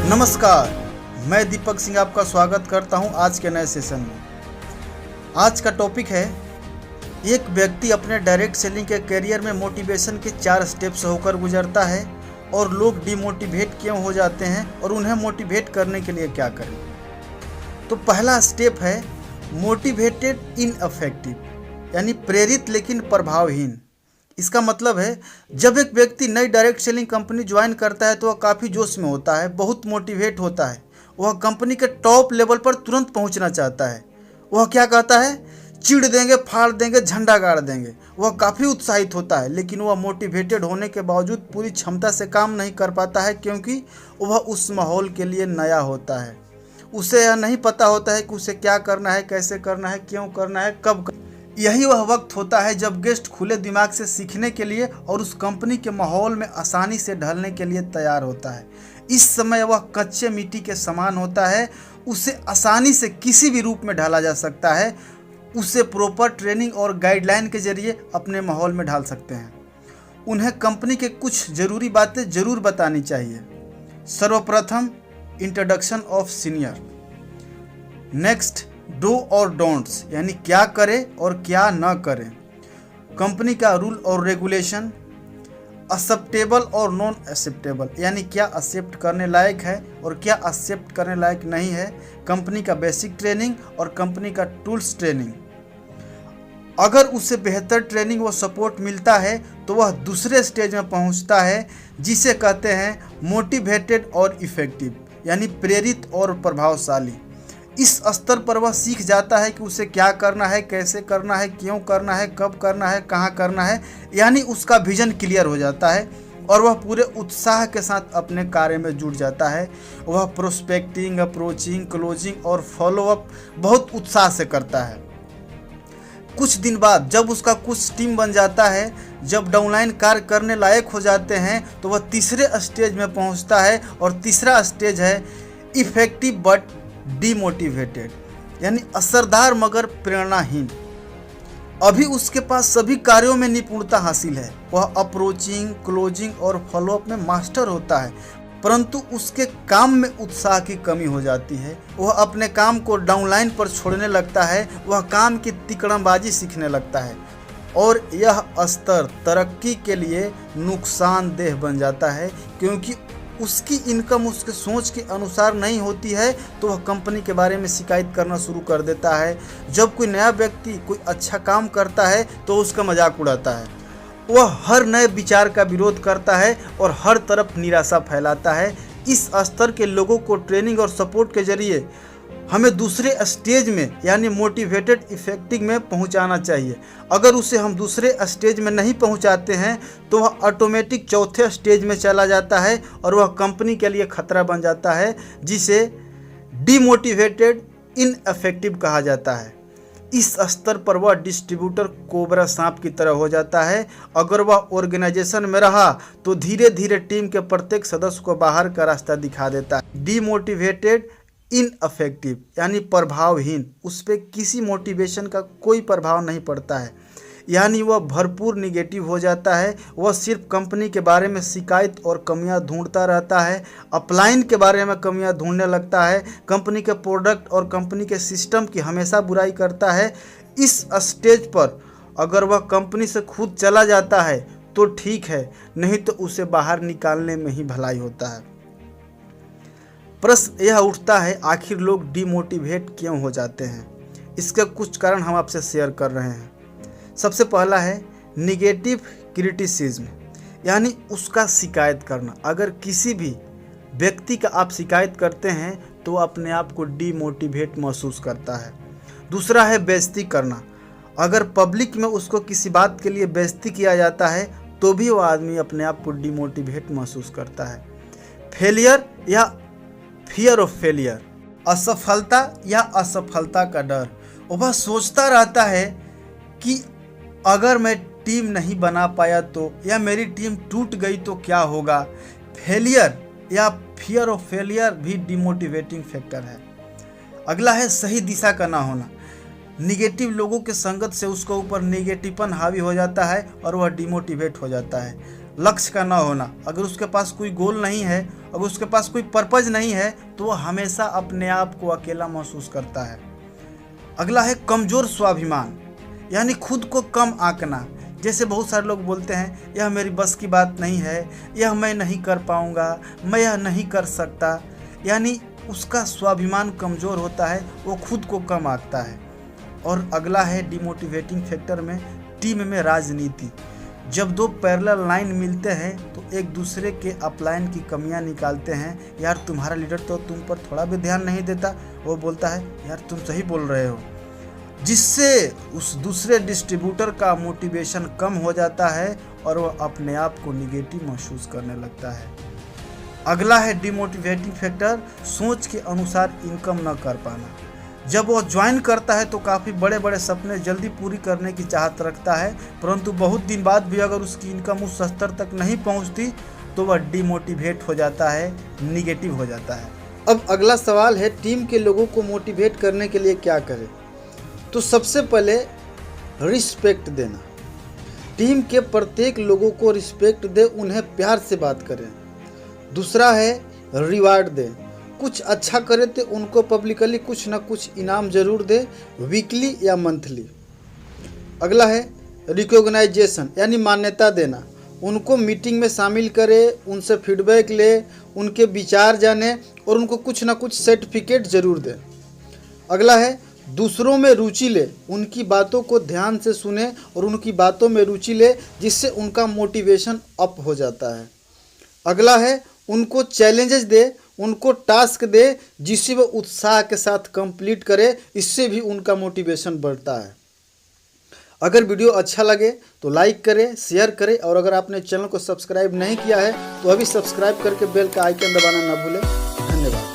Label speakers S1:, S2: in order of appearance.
S1: नमस्कार, मैं दीपक सिंह आपका स्वागत करता हूं आज के नए सेशन में। आज का टॉपिक है, एक व्यक्ति अपने डायरेक्ट सेलिंग के करियर में मोटिवेशन के 4 स्टेप से होकर गुजरता है और लोग डिमोटिवेट क्यों हो जाते हैं और उन्हें मोटिवेट करने के लिए क्या करें। तो पहला स्टेप है मोटिवेटेड इनअफेक्टिव, यानी प्रेरित लेकिन प्रभावहीन। इसका मतलब है, जब एक व्यक्ति नई डायरेक्ट सेलिंग कंपनी ज्वाइन करता है तो वह काफ़ी जोश में होता है, बहुत मोटिवेट होता है। वह कंपनी के टॉप लेवल पर तुरंत पहुंचना चाहता है। वह क्या कहता है, चीड़ देंगे, फाड़ देंगे, झंडा गाड़ देंगे। वह काफ़ी उत्साहित होता है, लेकिन वह मोटिवेटेड होने के बावजूद पूरी क्षमता से काम नहीं कर पाता है, क्योंकि वह उस माहौल के लिए नया होता है। उसे यह नहीं पता होता है कि उसे क्या करना है, कैसे करना है, क्यों करना है, कब करना है। यही वह वक्त होता है जब गेस्ट खुले दिमाग से सीखने के लिए और उस कंपनी के माहौल में आसानी से ढलने के लिए तैयार होता है। इस समय वह कच्चे मिट्टी के समान होता है, उसे आसानी से किसी भी रूप में ढाला जा सकता है। उसे प्रॉपर ट्रेनिंग और गाइडलाइन के जरिए अपने माहौल में ढाल सकते हैं। उन्हें कंपनी के कुछ ज़रूरी बातें ज़रूर बतानी चाहिए। सर्वप्रथम, introduction of senior. Next, do और डोंट्स, यानी क्या करें और क्या न करें। कंपनी का रूल और रेगुलेशन। एक्सेप्टेबल और नॉन एक्सेप्टेबल, यानी क्या एक्सेप्ट करने लायक है और क्या एक्सेप्ट करने लायक नहीं है। कंपनी का बेसिक ट्रेनिंग और कंपनी का टूल्स ट्रेनिंग। अगर उसे बेहतर ट्रेनिंग व सपोर्ट मिलता है तो वह दूसरे स्टेज में पहुंचता है, जिसे कहते हैं मोटिवेटेड और इफेक्टिव, यानी प्रेरित और प्रभावशाली। इस स्तर पर वह सीख जाता है कि उसे क्या करना है, कैसे करना है, क्यों करना है, कब करना है, कहाँ करना है, यानी उसका विजन क्लियर हो जाता है और वह पूरे उत्साह के साथ अपने कार्य में जुट जाता है। वह प्रोस्पेक्टिंग, अप्रोचिंग, क्लोजिंग और फॉलोअप बहुत उत्साह से करता है। कुछ दिन बाद जब उसका कुछ टीम बन जाता है, जब डाउनलाइन कार्य करने लायक हो जाते हैं, तो वह तीसरे स्टेज में पहुंचता है और तीसरा स्टेज है इफेक्टिव बट डीमोटिवेटेड, यानी असरदार मगर प्रेरणाहीन। अभी उसके पास सभी कार्यों में निपुणता हासिल है, वह अप्रोचिंग, क्लोजिंग और फॉलोअप में मास्टर होता है, परंतु उसके काम में उत्साह की कमी हो जाती है। वह अपने काम को डाउनलाइन पर छोड़ने लगता है, वह काम की तिकड़मबाजी सीखने लगता है और यह स्तर तरक्की के लिए नुकसानदेह बन जाता है, क्योंकि उसकी इनकम उसके सोच के अनुसार नहीं होती है तो वह कंपनी के बारे में शिकायत करना शुरू कर देता है। जब कोई नया व्यक्ति कोई अच्छा काम करता है तो उसका मजाक उड़ाता है। वह हर नए विचार का विरोध करता है और हर तरफ निराशा फैलाता है। इस स्तर के लोगों को ट्रेनिंग और सपोर्ट के जरिए हमें दूसरे स्टेज में, यानी मोटिवेटेड इफेक्टिव में पहुंचाना चाहिए। अगर उसे हम दूसरे स्टेज में नहीं पहुंचाते हैं तो वह ऑटोमेटिक चौथे स्टेज में चला जाता है और वह कंपनी के लिए खतरा बन जाता है, जिसे डीमोटिवेटेड इनअफेक्टिव कहा जाता है। इस स्तर पर वह डिस्ट्रीब्यूटर कोबरा सांप की तरह हो जाता है। अगर वह ऑर्गेनाइजेशन में रहा तो धीरे धीरे टीम के प्रत्येक सदस्य को बाहर का रास्ता दिखा देता है। डीमोटिवेटेड इनअफेक्टिव, यानी प्रभावहीन, उस पर किसी मोटिवेशन का कोई प्रभाव नहीं पड़ता है, यानी वह भरपूर निगेटिव हो जाता है। वह सिर्फ कंपनी के बारे में शिकायत और कमियां ढूंढता रहता है, अपलाइन के बारे में कमियां ढूंढने लगता है, कंपनी के प्रोडक्ट और कंपनी के सिस्टम की हमेशा बुराई करता है। इस स्टेज पर अगर वह कंपनी से खुद चला जाता है तो ठीक है, नहीं तो उसे बाहर निकालने में ही भलाई होता है। प्रश्न यह उठता है, आखिर लोग डिमोटिवेट क्यों हो जाते हैं? इसके कुछ कारण हम आपसे शेयर कर रहे हैं। सबसे पहला है निगेटिव क्रिटिसिज्म, यानी उसका शिकायत करना। अगर किसी भी व्यक्ति का आप शिकायत करते हैं तो अपने आप को डिमोटिवेट महसूस करता है। दूसरा है बेइज्जती करना। अगर पब्लिक में उसको किसी बात के लिए बेइज्जती किया जाता है तो भी वो आदमी अपने आप को डिमोटिवेट महसूस करता है। फेलियर या फियर ऑफ फेलियर, असफलता या असफलता का डर। वह सोचता रहता है कि अगर मैं टीम नहीं बना पाया तो, या मेरी टीम टूट गई तो क्या होगा। फेलियर या फियर ऑफ फेलियर भी डिमोटिवेटिंग फैक्टर है। अगला है सही दिशा का ना होना। निगेटिव लोगों के संगत से उसके ऊपर नेगेटिवपन हावी हो जाता है और वह डिमोटिवेट हो जाता है। लक्ष्य का ना होना, अगर उसके पास कोई गोल नहीं है, अगर उसके पास कोई पर्पज नहीं है, तो वह हमेशा अपने आप को अकेला महसूस करता है। अगला है कमज़ोर स्वाभिमान, यानी खुद को कम आंकना। जैसे बहुत सारे लोग बोलते हैं यह मेरी बस की बात नहीं है, यह मैं नहीं कर पाऊँगा, मैं यह नहीं कर सकता, यानी उसका स्वाभिमान कमज़ोर होता है, वो खुद को कम आंकता है। और अगला है डिमोटिवेटिंग फैक्टर में टीम में राजनीति। जब दो पैरेलल लाइन मिलते हैं तो एक दूसरे के अपलाइन की कमियां निकालते हैं। यार तुम्हारा लीडर तो तुम पर थोड़ा भी ध्यान नहीं देता, वो बोलता है यार तुम सही बोल रहे हो, जिससे उस दूसरे डिस्ट्रीब्यूटर का मोटिवेशन कम हो जाता है और वह अपने आप को निगेटिव महसूस करने लगता है। अगला है डिमोटिवेटिंग फैक्टर सोच के अनुसार इनकम न कर पाना। जब वो ज्वाइन करता है तो काफ़ी बड़े बड़े सपने जल्दी पूरी करने की चाहत रखता है, परंतु बहुत दिन बाद भी अगर उसकी इनकम उस स्तर तक नहीं पहुंचती तो वह डिमोटिवेट हो जाता है, निगेटिव हो जाता है। अब अगला सवाल है टीम के लोगों को मोटिवेट करने के लिए क्या करें। तो सबसे पहले रिस्पेक्ट देना। टीम के प्रत्येक लोगों को रिस्पेक्ट दे, उन्हें प्यार से बात करें। दूसरा है रिवार्ड दे, कुछ अच्छा करे तो उनको पब्लिकली कुछ ना कुछ इनाम जरूर दे, वीकली या मंथली। अगला है रिकॉग्नाइजेशन, यानी मान्यता देना। उनको मीटिंग में शामिल करे, उनसे फीडबैक ले, उनके विचार जाने और उनको कुछ ना कुछ सर्टिफिकेट जरूर दे। अगला है दूसरों में रुचि ले, उनकी बातों को ध्यान से सुने और उनकी बातों में रुचि ले, जिससे उनका मोटिवेशन अप हो जाता है। अगला है उनको चैलेंजेस दे, उनको टास्क दे जिसे वो उत्साह के साथ कंप्लीट करे, इससे भी उनका मोटिवेशन बढ़ता है। अगर वीडियो अच्छा लगे तो लाइक करें, शेयर करें और अगर आपने चैनल को सब्सक्राइब नहीं किया है तो अभी सब्सक्राइब करके बेल का आइकन दबाना ना भूलें। धन्यवाद।